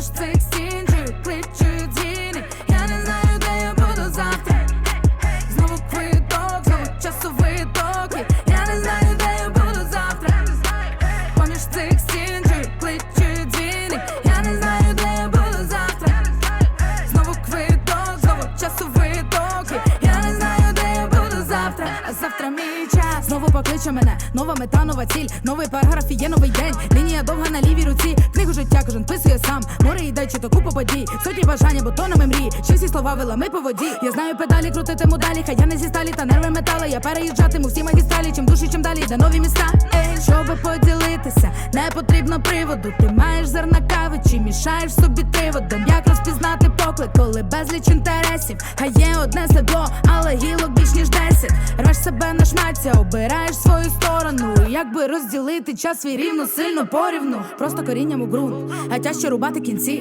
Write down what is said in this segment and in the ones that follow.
Поміж цих стін чую, кличуть дзвіни. Я не знаю, де я буду завтра. Знову квиток, знову часовий ток. Я не знаю, де я буду завтра. Поміж цих стін чую, кличуть дзвіни. Я не знаю, де я буду завтра. Знову квиток, знову часовий ток. Я не знаю, де я буду завтра. А завтра мій час знову покличе мене. Нова мета, нова ціль, новий параграф і є новий день. Лінія довга на лівій руці. Книгу життя кожен писує сам. Море йде чи то купа подій. Сотні бажання, бутонами мрій. Ще всі слова вилами по воді. Я знаю педалі, крутитиму далі. Хай я не зі сталі та нерви метали. Я переїжджатиму всі магістралі. Чим душі, чим далі, де нові міста. Щоби поділитися, не потрібно приводу. Ти маєш зерна кави чи мішаєш собі триводом. Як розпізнати поклик, коли безліч інтересів. Хай є одне себло, але гілок більш ніж 10. Рвеш себе на шмаття, обираєш свою сторону. І якби розділити час свій рівно, сильно порівну. Просто корінням у ґрунт, а тяжче рубати кінці.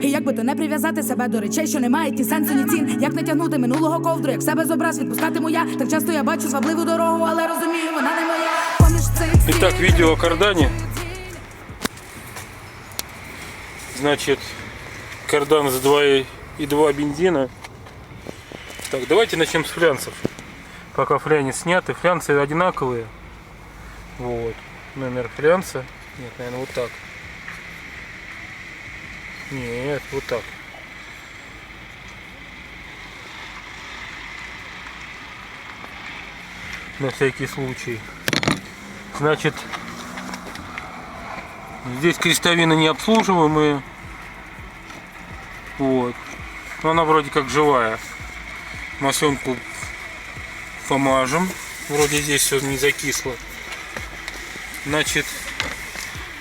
І якби то не прив'язати себе до речей, що не мають ні сенсу, ні цін. Як не тягнути минулого ковдру, як себе з образ відпускатиму я. Так часто я бачу звабливу дорогу, але розумію, вона не моя. Поміж цих стін. Итак, видео о кардане. Значит, кардан с 2,2 бензина. Так, давайте начнем с флянцев. Пока флянец сняты, флянцы одинаковые. Вот, номер флянца. Нет, наверное, вот так. Нет, вот так. На всякий случай. Значит, здесь крестовина не обслуживаемая. Вот. Но она вроде как живая. Масленку помажем. Вроде здесь все не закисло. Значит,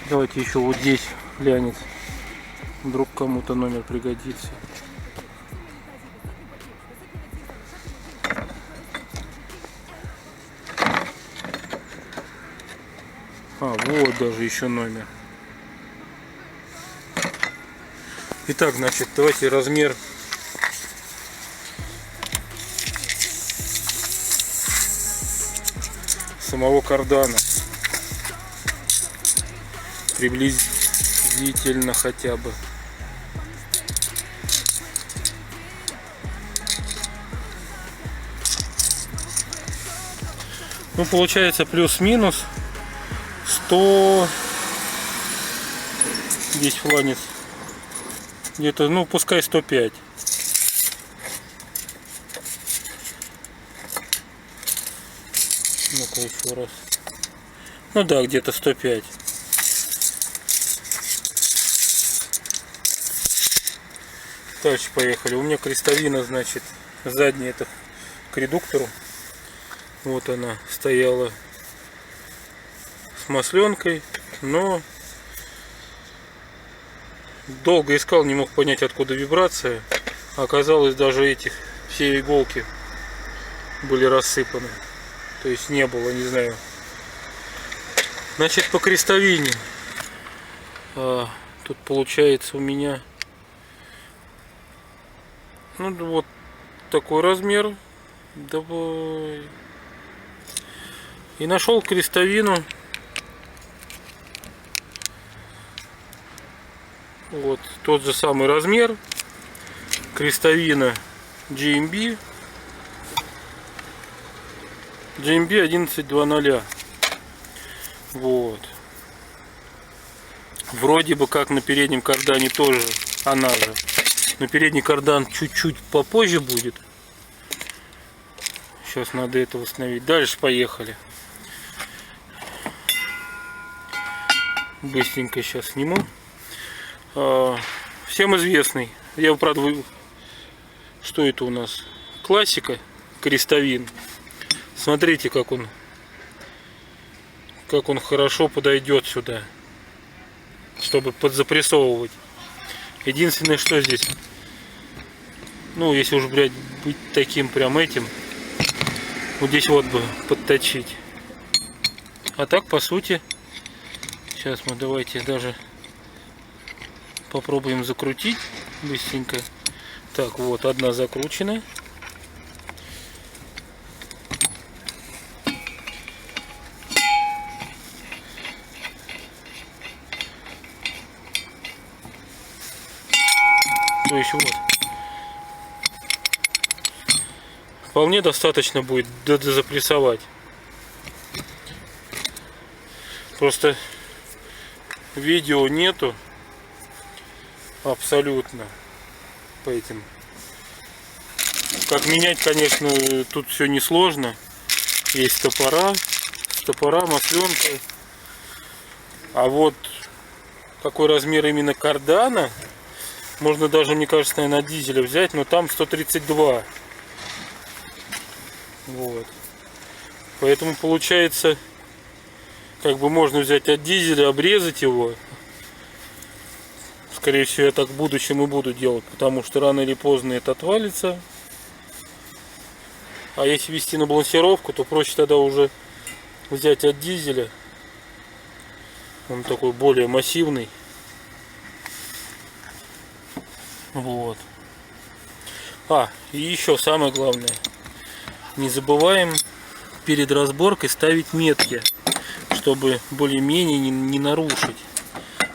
давайте еще вот здесь глянец. Вдруг кому-то номер пригодится. А, вот даже еще номер. Итак, значит, давайте размер самого кардана. Приблизительно хотя бы. Ну, получается плюс-минус 100. Здесь фланец где-то, ну, пускай 105. Ну-ка еще раз. Ну да, где-то 105. Дальше поехали. У меня крестовина, значит, задняя, это к редуктору. Вот она стояла с масленкой, но долго искал, не мог понять, откуда вибрация. Оказалось, даже этих все иголки были рассыпаны. То есть не было, не знаю. Значит, по крестовине тут получается у меня, ну, вот такой размер. Давай. И нашел крестовину. Вот тот же самый размер. Крестовина GMB 11.2.0. Вот. Вроде бы как на переднем кардане тоже она же. Но передний кардан чуть-чуть попозже будет. Сейчас надо это установить. Дальше поехали. Быстренько сейчас сниму. Всем известный. Я, правда, что это у нас? Классика. Крестовин. Смотрите, как он хорошо подойдет сюда, чтобы подзапрессовывать. Единственное, что здесь, ну, если уж, блядь, быть таким прям этим, вот здесь вот бы подточить. А так, по сути, сейчас мы давайте даже попробуем закрутить быстренько. Так, вот одна закручена. То есть вот. Вполне достаточно будет дозапрессовать. Просто видео нету абсолютно по этим. Как менять, конечно, тут все несложно. Есть топора, масленка. А вот какой размер именно кардана, можно даже, мне кажется, наверное, от дизеля взять, но там 132. Вот. Поэтому получается, как бы можно взять от дизеля, обрезать его. Скорее всего, я так в будущем и буду делать, потому что рано или поздно это отвалится. А если вести на балансировку, то проще тогда уже взять от дизеля. Он такой более массивный. Вот. И еще самое главное. Не забываем перед разборкой ставить метки, чтобы более-менее не нарушить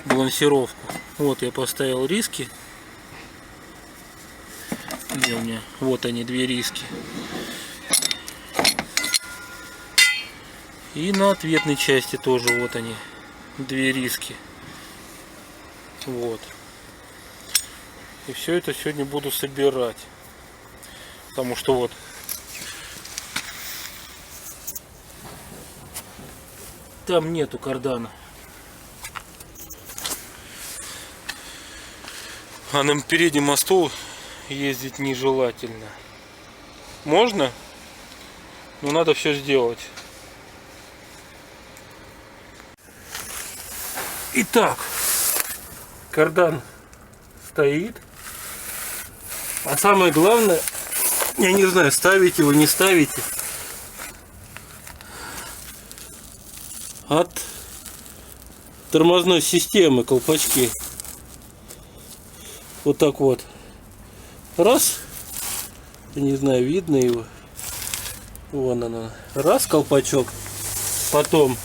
балансировку. Вот я поставил риски. Где у меня? Вот они, 2 риски. И на ответной части тоже вот они, 2 риски. Вот. И все это сегодня буду собирать. Потому что вот там нету кардана. А на переднем мосту ездить нежелательно. Можно, но надо все сделать. Итак, кардан стоит. А самое главное, я не знаю, ставите его, не ставите, от тормозной системы колпачки. Вот так вот. Раз. Я не знаю, видно его. Вон она. Раз колпачок. Потом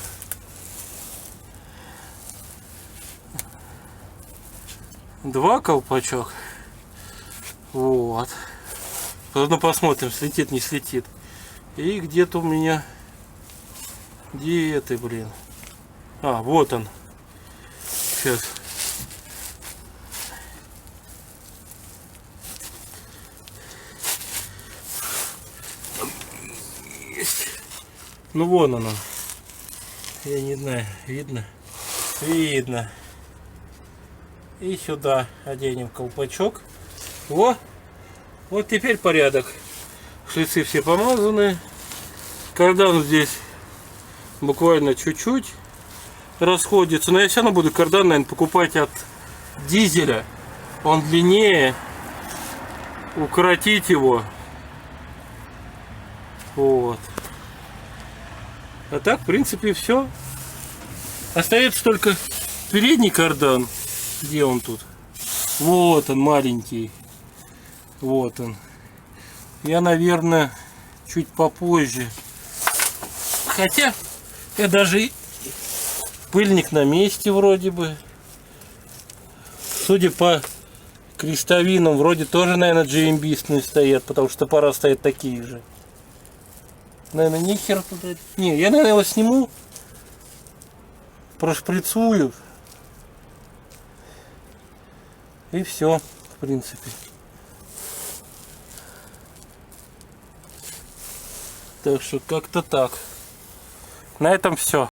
два колпачок. Вот. Заодно посмотрим, слетит, не слетит. И где-то у меня... Где это, блин? Вот он. Сейчас. Есть. Ну вон оно. Я не знаю, видно? Видно. И сюда оденем колпачок. Вот теперь порядок. Шлицы все помазаны. Кардан здесь буквально чуть-чуть расходится. Но я все равно буду кардан, наверное, покупать от дизеля. Он длиннее. Укоротить его. Вот. А так, в принципе, все. Остается только передний кардан. Где он тут? Вот он, маленький. Вот он. Я, наверное, чуть попозже. Хотя, я даже пыльник на месте вроде бы. Судя по крестовинам, вроде тоже, наверное, GMB стоят, потому что топора стоят такие же. Наверное, нихер туда. Не, я, наверное, его сниму. Прошприцую. И все, в принципе. Так что как-то так. На этом все.